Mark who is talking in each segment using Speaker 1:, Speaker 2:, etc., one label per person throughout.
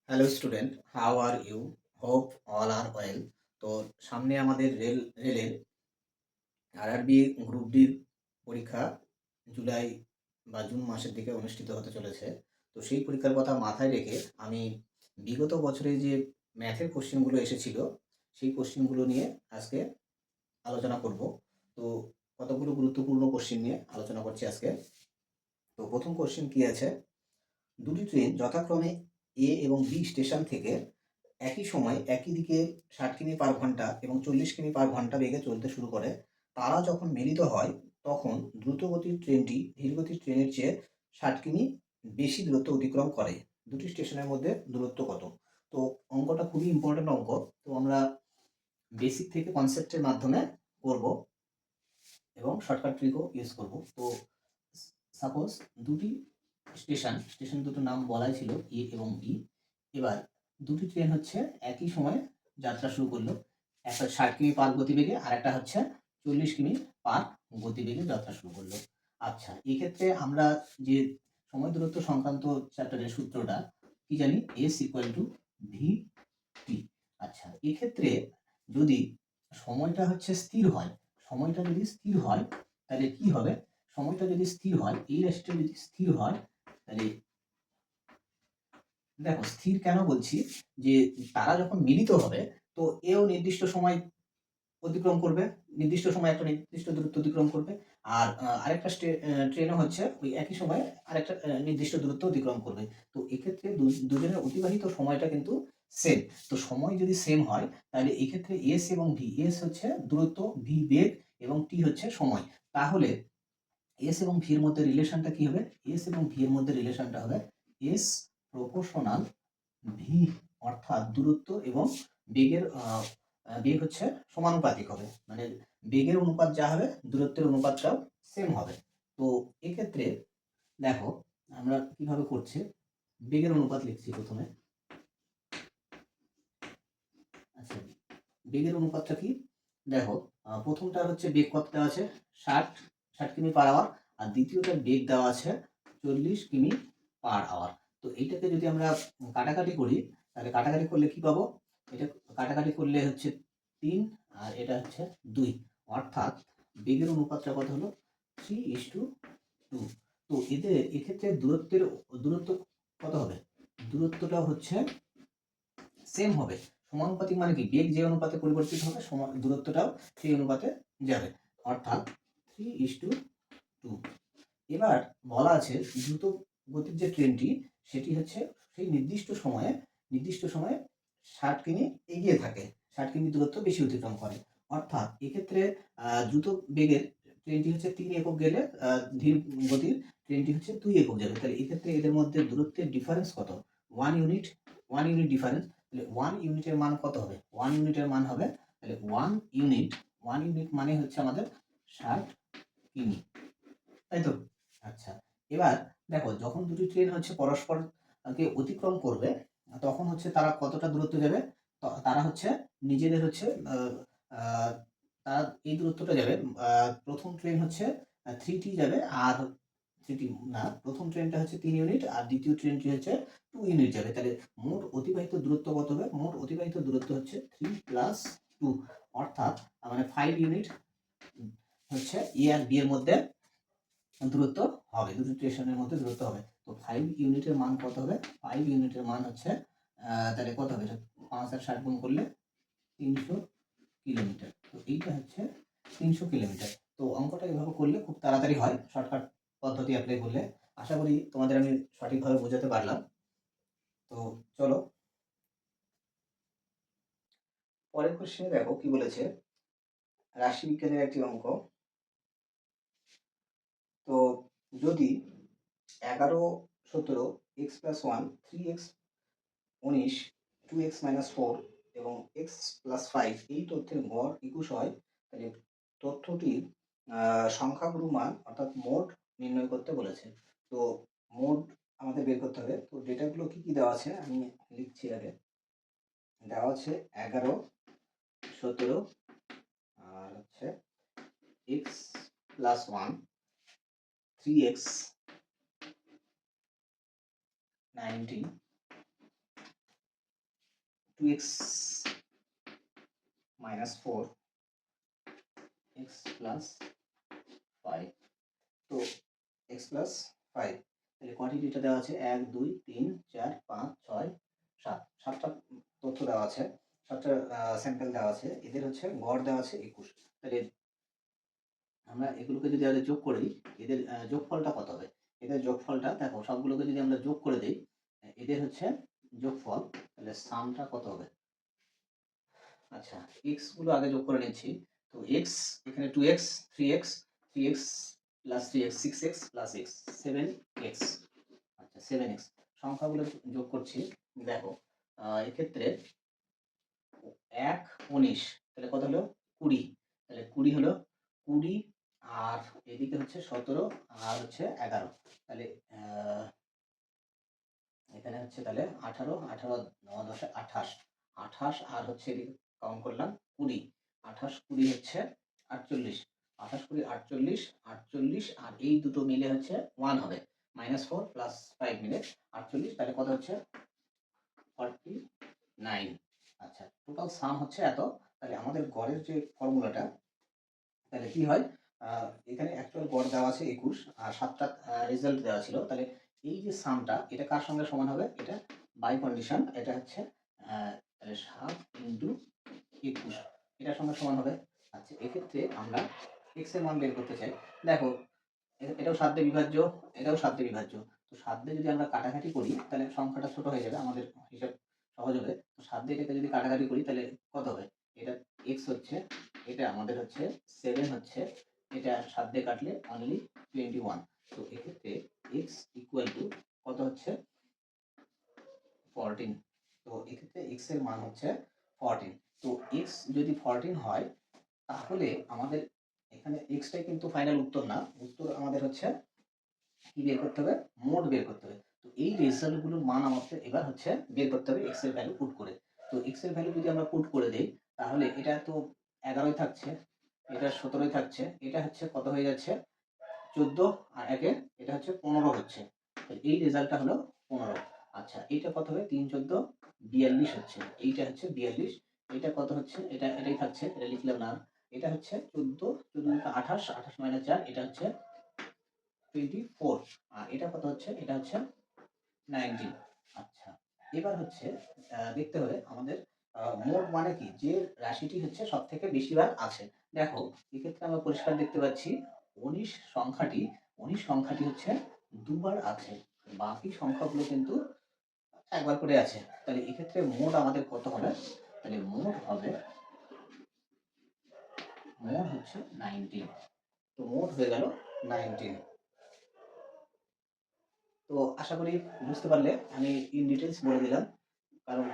Speaker 1: Hello student, how are you? Hope all are well. তো সামনে আমাদের রেলের আরআরবি গ্রুপ ডির পরীক্ষা জুলাই বা জুন মাসের দিকে অনুষ্ঠিত হতে চলেছে। তো সেই পরীক্ষার কথা মাথায় রেখে আমি বিগত বছরে যে ম্যাথের কোশ্চেনগুলো এসেছিল সেই কোশ্চেনগুলো নিয়ে আজকে আলোচনা করব। তো কতগুলো গুরুত্বপূর্ণ কোশ্চেন নিয়ে আলোচনা করছি আজকে। তো প্রথম কোশ্চেন কি আছে, দুটি ট্রেন যথাক্রমে এ এবং বি স্টেশন থেকে একই সময় একই দিকে ৬০ কিমি পার ঘন্টা এবং ৪০ কিমি পার ঘন্টা বেগে চলতে শুরু করে। তারা যখন মিলিত হয় তখন দ্রুতগতির ট্রেনটি ধীরগতির ট্রেনের চেয়ে ৬০ কিমি বেশি দূরত্ব অতিক্রম করে। দুটি স্টেশনের মধ্যে দূরত্ব কত? তো অঙ্কটা খুবই ইম্পর্টেন্ট অঙ্ক। তো আমরা বেসিক থেকে কনসেপ্টের মাধ্যমে করব এবং শর্টকাট ট্রিকও ইউজ করব। তো সাপোজ দুটি স্টেশন দুটোর নাম বলাই ছিল এ এবং বি। এবার দুটি ট্রেন হচ্ছে একই সময়ে যাত্রা শুরু করলো। একটা ৬০ কিমি পার গতিবেগে আর একটা হচ্ছে ৪০ কিমি পার গতিবেগে যাত্রা শুরু করলো। আচ্ছা, এক্ষেত্রে আমরা যে সময় দূরত্ব সংক্রান্ত চ্যাপ্টারের সূত্রটা কি জানি, S equal to V T. আচ্ছা, এক্ষেত্রে যদি সময়টা হচ্ছে স্থির হয়, সময়টা যদি স্থির হয় তাহলে কি হবে? সময়টা যদি স্থির হয়, এই রাশিটা যদি স্থির হয় তাহলে দেখো, স্থির কেন বলছি, যে তারা যখন মিলিত হবে তো এও নির্দিষ্ট সময় অতিক্রম করবে, নির্দিষ্ট সময় একটা নির্দিষ্ট দূরত্ব অতিক্রম করবে। আর আরেকটা ট্রেনও হচ্ছে ওই একই সময়ে আরেকটা নির্দিষ্ট দূরত্ব অতিক্রম করবে। তো এক্ষেত্রে দুজনের অতিবাহিত সময়টা কিন্তু সেম। তো সময় যদি সেম হয় তাহলে এক্ষেত্রে এস এবং ভি, এস হচ্ছে দূরত্ব, ভি বেগ এবং টি হচ্ছে সময়। তাহলে এস এবং ভি এর মধ্যে রিলেশনটা কি হবে? এস এবং ভি এর মধ্যে রিলেশনটা হবে এস প্রপোর্শনাল ভি, অর্থাৎ দূরত্ব এবং বেগের বেগ হচ্ছে সমানুপাতিক হবে। মানে বেগের অনুপাত যা হবে দূরত্বের অনুপাতটাও সেম হবে। তো এক্ষেত্রে দেখো আমরা কিভাবে করছি, বেগের অনুপাত লিখছি প্রথমে। আচ্ছা, বেগের অনুপাতটা কি? দেখো, প্রথমটা হচ্ছে বেগ কত দেওয়া আছে, ৬০ কিমি পার আওয়ার, আর দ্বিতীয়টা বেগ দেওয়া আছে ৪০ কিমি পার আওয়ার। তো এইটাকে যদি আমরা কাটাকাটি করি তাহলে কাটাকাটি করলে কি পাবো? এটা কাটাকাটি করলে হচ্ছে ৩ আর এটা হচ্ছে ২, অর্থাৎ বেগের অনুপাতটা কত হলো? 3:2। তো এক্ষেত্রে দূরত্ব কত হবে? দূরত্বটা হচ্ছে সেম হবে। সমানুপাতিক মানে কি? বেগ যে অনুপাতে পরিবর্তিত হবে দূরত্বটাও সেই অনুপাতে যাবে, অর্থাৎ 3:2। এবার বলা আছে দ্রুত গতির যে ট্রেনটি সেটি হচ্ছে সেই নির্দিষ্ট সময়ে ৬০ কিমি এগিয়ে থাকে, ৬০ কিমি দূরত্ব বেশি অতিক্রম করে। অর্থাৎ এক্ষেত্রে দ্রুত বেগের ট্রেনটি হচ্ছে ৩ একক গেলে ধীর গতির ট্রেনটি হচ্ছে ২ একক যাবে। তাহলে এক্ষেত্রে এদের মধ্যে দূরত্বের ডিফারেন্স কত? 1 ইউনিট। 1 unit difference. তাহলে 1 ইউনিটের মান কত হবে? 1 ইউনিটের মান হবে, তাহলে 1 ইউনিট মানে হচ্ছে আমাদের ৬০ কিমি, তাই তো? আচ্ছা, এবার দেখো যখন দুটি ট্রেন হচ্ছে পরস্পরকে অতিক্রম করবে তখন হচ্ছে তারা কতটা দূরত্ব যাবে? তারা হচ্ছে নিজেদের হচ্ছে তারা এই দূরত্বটা যাবে। প্রথম ট্রেন হচ্ছে 3T যাবে, আর 3T না, প্রথম ট্রেনটা হচ্ছে ৩ ইউনিট আর দ্বিতীয় ট্রেনটি হচ্ছে 2 ইউনিট যাবে। তাহলে মোট অতিবাহিত দূরত্ব কত হবে? মোট অতিবাহিত দূরত্ব হচ্ছে 3 + 2, অর্থাৎ মানে 5 ইউনিট হচ্ছে এ আর বি এর মধ্যে দূরত্ব হবে, দুটো স্টেশনের মধ্যে দূরত্ব হবে। তো 5 ইউনিটের মান কত হবে? 5 ইউনিটের মান হচ্ছে তাহলে কত হবে? এটা ৫ আর ৬০ গুণ করলে ৩০০ কিলোমিটার। তো এইটা হচ্ছে ৩০০ কিলোমিটার। তো অঙ্কটা এভাবে করলে খুব তাড়াতাড়ি হয়, শর্টকাট পদ্ধতি অ্যাপ্লাই করলে। আশা করি তোমাদের আমি সঠিকভাবে বোঝাতে পারলাম। তো চলো পরের কোশ্চেনে দেখো কি বলেছে, রাশিবিজ্ঞানের একটি অঙ্ক। তো যদি ১১, ১৭, x+1, 3x, ১৯, 2x-4 এবং x+5 এই তথ্যের গড় ২১ হয়, তাহলে তথ্যটির সংখ্যাগুরু মান অর্থাৎ মোট নির্ণয় করতে বলেছে। তো মোট আমাদের বের করতে হবে। তো ডেটাগুলো কি কি দেওয়া আছে আমি লিখছি আগে। দেওয়া আছে ১১, ১৭, আর হচ্ছে x+1, 3x, 19, 2x minus 4 x plus 5, তো x plus 5, তাহলে কোয়ান্টিটিটা দেওয়া আছে 1 2 3 4 5 6 7, 7টা তথ্য দেওয়া আছে, 7টা স্যাম্পল দেওয়া আছে, এদের হচ্ছে গড় দেওয়া আছে 21। তাহলে আমরা এগুলোকে যদি আগে যোগ করে দিই, এদের যোগফলটা কত হবে? এদের যোগফলটা দেখো, সবগুলোকে যদি আমরা যোগ করে দিই, এদের হচ্ছে যোগফল, তাহলে সামটা কত হবে? আচ্ছা, x গুলো আগে যোগ করে নিচ্ছি। তো x এখানে 2x 3x 3x plus 3x 6x plus x 7x। আচ্ছা 7x সংখ্যাগুলো যোগ করছি। দেখো এক্ষেত্রে 1 19, তাহলে কত হলো 20, তাহলে 20 হলো 20, আর এদিকে হচ্ছে 17 আর হচ্ছে 11, তাহলে এখানে হচ্ছে তাহলে 18 18 9 10 28 28, আর হচ্ছে এদিকে কাউন্ট করলাম 20, 28 20 হচ্ছে 48, 28 20 48 48, আর এই দুটো মিলে হচ্ছে 1 হবে, -4 প্লাস 5 মিলে 48, তাহলে কত হচ্ছে 49। আচ্ছা টোটাল সাম হচ্ছে এত। তাহলে আমাদের গড়ের যে ফর্মুলাটা, তাহলে কি হয়, এখানে অ্যাকচুয়াল গড় দেওয়া আছে 21, আর 7টা রেজাল্ট দেওয়া ছিল, তাহলে এই যে সামটা এটা কার সঙ্গে সমান হবে? এটা বাই কন্ডিশন, এটা হচ্ছে তাহলে 7 ইন্টু 21 এটার সঙ্গে সমান হবে। আচ্ছা এক্ষেত্রে আমরা x এর মান বের করতে চাই। দেখো এটাও 7 দিয়ে বিভাজ্য, এটাও 7 দিয়ে বিভাজ্য, তো 7 দিয়ে যদি আমরা কাটাকাটি করি তাহলে সংখ্যাটা ছোট হয়ে যাবে, আমাদের হিসাব সহজ হবে। তো 7 দিয়ে এটাকে যদি কাটাকাটি করি তাহলে কত হবে? এটা x হচ্ছে, এটা আমাদের হচ্ছে 7 হচ্ছে, এটা 7 দিয়ে কাটলে অনলি 21। তো এক্ষেত্রে x ইকুয়াল টু কত হচ্ছে? 14। তো এক্ষেত্রে x এর মান হচ্ছে 14। তো x যদি 14 হয় তাহলে আমাদের এখানে x টাই কিন্তু ফাইনাল উত্তর না, উত্তর আমাদের হচ্ছে কি বের করতে হবে? মোট বের করতে হবে। তো এই রেজাল্টগুলোর মান আমাদের এবার হচ্ছে বের করতে হবে x এর ভ্যালু পুট করে। তো x এর ভ্যালু যদি আমরা পুট করে দেই তাহলে এটা তো 11ই থাকছে, এটা 17ই থাকছে, এটা হচ্ছে কত হয়ে যাচ্ছে? 14, আর একে এটা হচ্ছে 15 হচ্ছে। এই রেজাল্টটা হলো 15। আচ্ছা এইটা কত হবে? 3 14 42 হচ্ছে, এইটা হচ্ছে 42, এটা কত হচ্ছে? এটা এটাই থাকছে, এটা লিখলাম না। এটা হচ্ছে 14 14 28 28 মাইনাস 4, এটা হচ্ছে 24, আর এটা কত হচ্ছে? এটা হচ্ছে 19। আচ্ছা এবার হচ্ছে দেখতে হবে আমাদের মোট মানে কি, যে রাশিটি হচ্ছে সব থেকে বেশি বার আছে। দেখো এক্ষেত্রে আমরা পরিষ্কার দেখতে পাচ্ছি 19 সংখ্যাটি, 19 সংখ্যাটি হচ্ছে দুবার আছে, বাকি সংখ্যাগুলো কিন্তু একবার করে আছে। তাহলে এক্ষেত্রে মোট আমাদের কত হবে? তাহলে মোট হবে, মোট হচ্ছে 19। তো মোট হয়ে গেল 19। তো আশা করি বুঝতে পারলে, আমি ইন ডিটেলস বলে দিলাম কারণ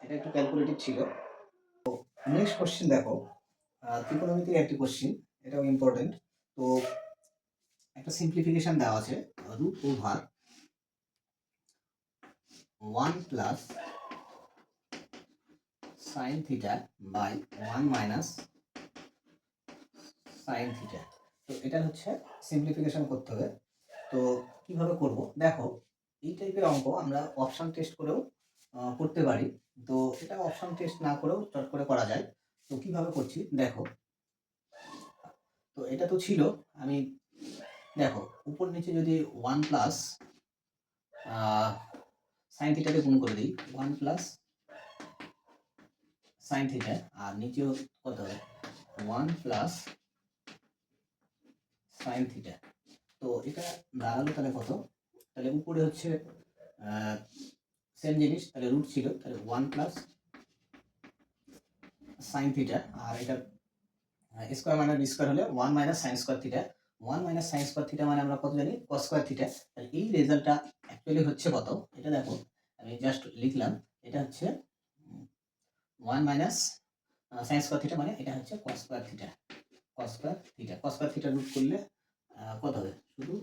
Speaker 1: এটা একটু ক্যালকুলেটিভ ছিল। নেক্সট কোশ্চেন দেখো, ত্রিকোণমিতির একটি কোশ্চেন, এটাও ইম্পর্টেন্ট। তো একটা সিম্পলিফিকেশন দেওয়া আছে, root over 1 plus sine theta by 1 minus sine theta. তো এটা হচ্ছে সিম্পলিফিকেশন করতে হবে। তো কিভাবে করব? দেখো এই টাইপের অঙ্ক আমরা অপশন টেস্ট করেও করতে পারি, তো এটা অপশন টেস্ট না করেও চট করে করা যায়। তো কিভাবে করছি দেখো, তো এটা তো ছিল, আমি দেখো উপর নিচে যদি 1 প্লাস সাইন থিটাকে গুণ করে দিই, 1 প্লাস সাইন থিটা, আর নিচেও কত হবে? 1 প্লাস সাইন থিটা। তো এটা দাঁড়ালো তাহলে কত? তাহলে উপরে হচ্ছে সেম জিনিস, তাহলে রুট ছিল, তাহলে 1 প্লাস সাইন থিটা, আর এটা স্কোয়ার মাইনাস বি স্কোয়ার হলে 1 minus sine square theta. 1 minus sine square theta মানে আমরা কত জানি? কস স্কোয়ার থিটা। তাহলে এই রেজাল্টটা অ্যাকচুয়ালি হচ্ছে কত? এটা দেখো আমি জাস্ট লিখলাম, এটা হচ্ছে 1 মাইনাস সাইন স্কোয়ার থিটা, মানে এটা হচ্ছে cos square theta. Cos square theta, cos square theta root করলে কত হবে? শুধু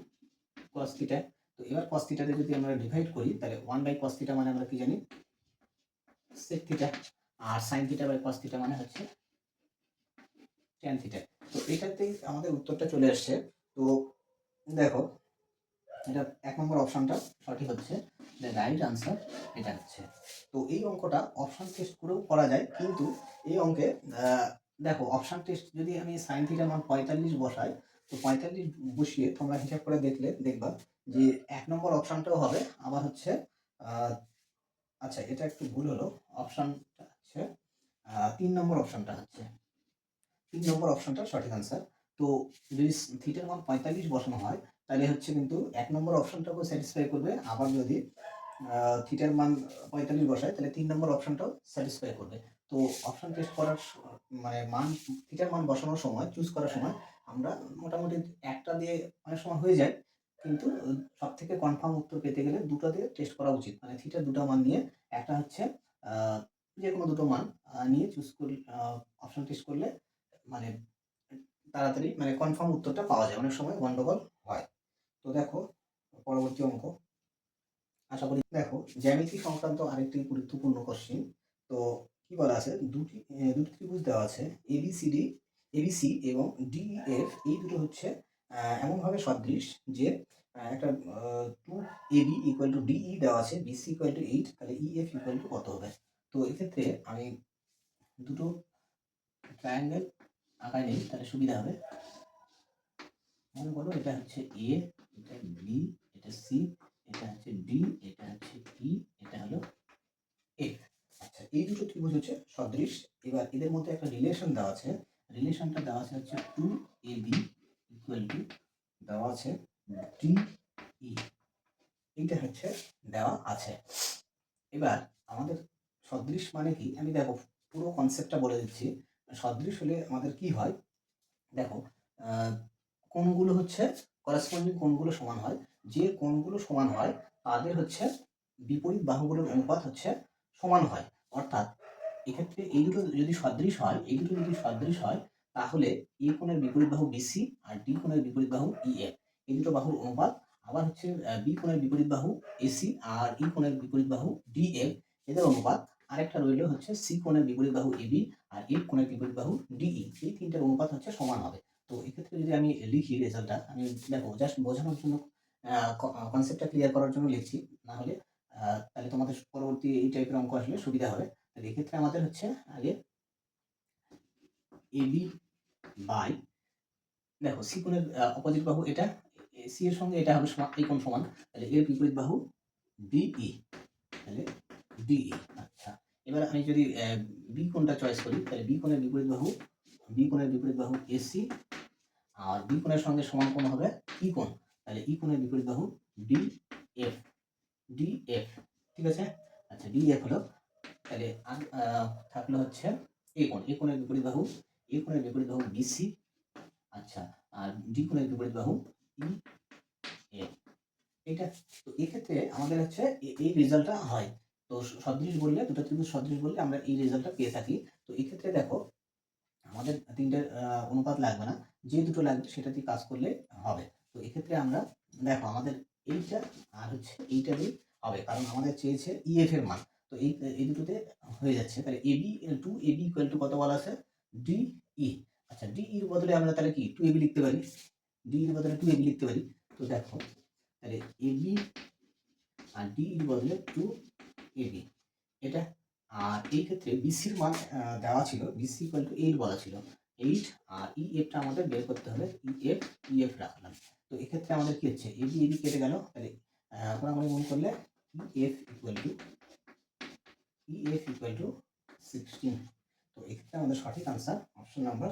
Speaker 1: কস থিটা। তো এবার কস থিটাতে যদি আমরা ডিভাইড করি তাহলে 1 বাই কস থিটা মানে আমরা কি জানি? সেক থিটা, আর sine theta by cos theta মানে হচ্ছে ট্যান থিটা। তো এটাতেই আমাদের উত্তরটা চলে আসছে। তো দেখো এটা ১ নম্বর অপশনটা সঠিক হচ্ছে, রাইট আনসার এটা হচ্ছে। তো এই অঙ্কটা অপশন টেস্ট করেও করা যায়, কিন্তু এই অঙ্কে দেখো অপশন টেস্ট যদি আমি সাইন থিটার মান ৪৫ বসাই, তো ৪৫ বসিয়ে তোমরা হিসাব করে দেখবা যে ১ নম্বর অপশনটাও হবে, আবার হচ্ছে আচ্ছা এটা একটু ভুল হলো, অপশনটা হচ্ছে ৩ নম্বর অপশনটা হচ্ছে, ৩ নম্বর অপশনটা সঠিক আনসার। তো যদি থিটার মান ৪৫ বসানো হয় তাহলে হচ্ছে কিন্তু ১ নম্বর অপশনটাকেও স্যাটিসফাই করবে, আবার যদি থিটার মান ৪৫ বসায় তাহলে ৩ নম্বর অপশনটাও স্যাটিসফাই করবে। তো অপশন টেস্ট করার মানে থিটার মান বসানোর সময়, চুজ করার সময় আমরা মোটামুটি একটা দিয়ে অনেক সময় হয়ে যায়, কিন্তু সবথেকে কনফার্ম উত্তর পেতে গেলে দুটো দিয়ে টেস্ট করা উচিত। মানে থিটার দুটো মান নিয়ে একটা হচ্ছে যেকোনো দুটো মান নিয়ে চুজ করলে অপশন টেস্ট করলে মানে তাড়াতাড়ি মানে কনফার্ম উত্তরটা পাওয়া যায়, অনেক সময় গন্ডগোল হয়। তো দেখো পরবর্তী অঙ্ক, আশা করি দেখো জ্যামিতি সংক্রান্ত আরেকটি গুরুত্বপূর্ণ কোশ্চেন। তো কি বলা আছে, দুটি ত্রিভুজ দেওয়া আছে এবিসি এবং ডিইএফ, এই দুটো হচ্ছে এমনভাবে সদৃশ যে একটা 2AB ইকুয়াল টু ডিই দেওয়া আছে, বিসি ইকুয়াল টু 8, তাহলে ইএফ ইকুয়াল টু কত হবে? তো এক্ষেত্রে আমি দুটো ট্রায়াঙ্গেল আঁকায় নিই তাহলে সুবিধা হবে। মনে করো এটা হচ্ছে এ, এটা বি, এটা সি, এটা হচ্ছে ডি, এটা হচ্ছে ই, এটা হলো এফ। আচ্ছা এই দুটো ত্রিভুজ হচ্ছে সদৃশ। এবার এদের মধ্যে একটা রিলেশন দেওয়া আছে, রিলেশনটা দেওয়া আছে হচ্ছে 2AB ইকুয়াল টু দেওয়া আছে DE, এইটা হচ্ছে দেওয়া আছে। এবার আমাদের সদৃশ মানে কি, আমি দেখো পুরো কনসেপ্টটা বলে দিচ্ছি। সদৃশ হলে আমাদের কি হয়, দেখো কোণগুলো হচ্ছে করেসপন্ডিং কোণগুলো সমান হয়, যে কোণগুলো সমান হয় তাদের হচ্ছে বিপরীত বাহুগুলোর অনুপাত হচ্ছে সমান হয়। অর্থাৎ এক্ষেত্রে এই দুটো যদি সদৃশ হয়, তাহলে এ কোণের বিপরীত বাহু বিসি আর ডি কোণের বিপরীত বাহু ইএফ, এই দুটো বাহুর অনুপাত। আবার হচ্ছে বি কোণের বিপরীত বাহু এসি আর ই কোণের বিপরীত বাহু ডিএফ, এদের অনুপাত। আরেকটা রইল হচ্ছে সি কোণের বিপরীত বাহু এবি আর এফ কোণের বিপরীত বাহু ডিই, এই তিনটার অনুপাত হচ্ছে সমান হবে। তো এক্ষেত্রে যদি আমি লিখি রেজাল্টটা, আমি দেখো জাস্ট বোঝানোর জন্য কনসেপ্টটা ক্লিয়ার করার জন্য লিখছি, না হলে তাহলে তোমাদের পরবর্তী এই টাইপের অঙ্ক আসলে সুবিধা হবে। তাহলে এক্ষেত্রে আমাদের হচ্ছে আগে এবি বাই, দেখো সি কোণের অপোজিট বাহু এটা, সি এর সঙ্গে এটা হবে সমান, এই কোণ সমান, তাহলে এর বিপরীত বাহু ডিই, তাহলে ডিই। আচ্ছা এবার আমি যদি বি কোণটা চয়েস করি, তাহলে বি কোণের বিপরীত বাহু এসি, আর বি কোণের সঙ্গে সমান কোণ হবে ই কোণ, তাহলে ই কোণের বিপরীত বাহু ডিএফ, ঠিক আছে। আচ্ছা ডিএফ হলো, তাহলে থাকলো হচ্ছে এ কোণের বিপরীত বাহু বিসি, আচ্ছা আর ডি কোণের বিপরীত বাহু ইএফ, এটা। তো এক্ষেত্রে আমাদের হচ্ছে এই রেজাল্টটা হয়। তো সদৃশ বললে, দুটো ত্রিভুজ সদৃশ বললে আমরা এই রেজাল্টটা পেয়ে থাকি। তো এক্ষেত্রে দেখো আমাদের তিনটের অনুপাত লাগবে না, যে দুটো লাগবে সেটাতেই কাজ করলে হবে। তো এক্ষেত্রে আমরা দেখো আমাদের এইটা আর হচ্ছে এইটা দিয়ে হবে, কারণ আমাদের চেয়েছে ইএফ এর মান। তো এই দুটোতে হয়ে যাচ্ছে, তাহলে এবি 2AB ইকুয়াল টু কত বলা আছে, ডিই। আচ্ছা ডি এর বদলে আমরা তাহলে কি 2AB লিখতে পারি, ডি এর বদলে 2AB লিখতে পারি। তো দেখো তাহলে এবি আর ডি এর বদলে 2AB, এটা। আর এই ক্ষেত্রে বিসির মান দেওয়া ছিল, বিসি ইকুয়াল টু 8 বলা ছিল, 8, আর ইএফটা আমাদের বের করতে হবে, ইএফ রাখলাম। তো এক্ষেত্রে আমাদের কি হচ্ছে, এবি এবি কেটে গেল, তাহলে আমরা মনে করলে ইএফ ইকুয়াল টু 16। তো এক্ষেত্রে আমাদের সঠিক আনসার অপশন নাম্বার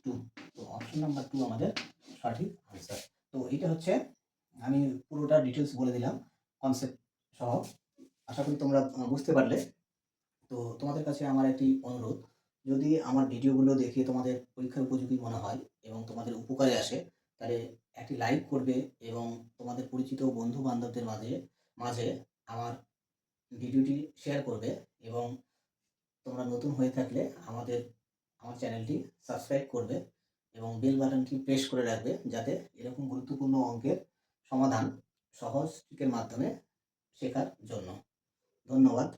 Speaker 1: 2। তো অপশন নাম্বার 2 আমাদের সঠিক আনসার। তো এটা হচ্ছে আমি পুরোটা ডিটেলস বলে দিলাম কনসেপ্ট সহ, আশা করি তোমরা বুঝতে পারলে। তো তোমাদের কাছে আমার একটি অনুরোধ, যদি আমার ভিডিওগুলো দেখে তোমাদের পরীক্ষার উপযোগী মনে হয় এবং তোমাদের উপকারে আসে, তাহলে একটি লাইক করবে এবং তোমাদের পরিচিত বন্ধু বান্ধবদের মাঝে আমার ভিডিওটি শেয়ার করবে, এবং তোমরা নতুন হয়ে থাকলে আমার চ্যানেলটি সাবস্ক্রাইব করবে এবং বেল বাটনটি প্রেস করে রাখবে, যাতে এরকম গুরুত্বপূর্ণ অঙ্কের সমাধান সহজ ট্রিকের মাধ্যমে শেখার জন্য। ধন্যবাদ।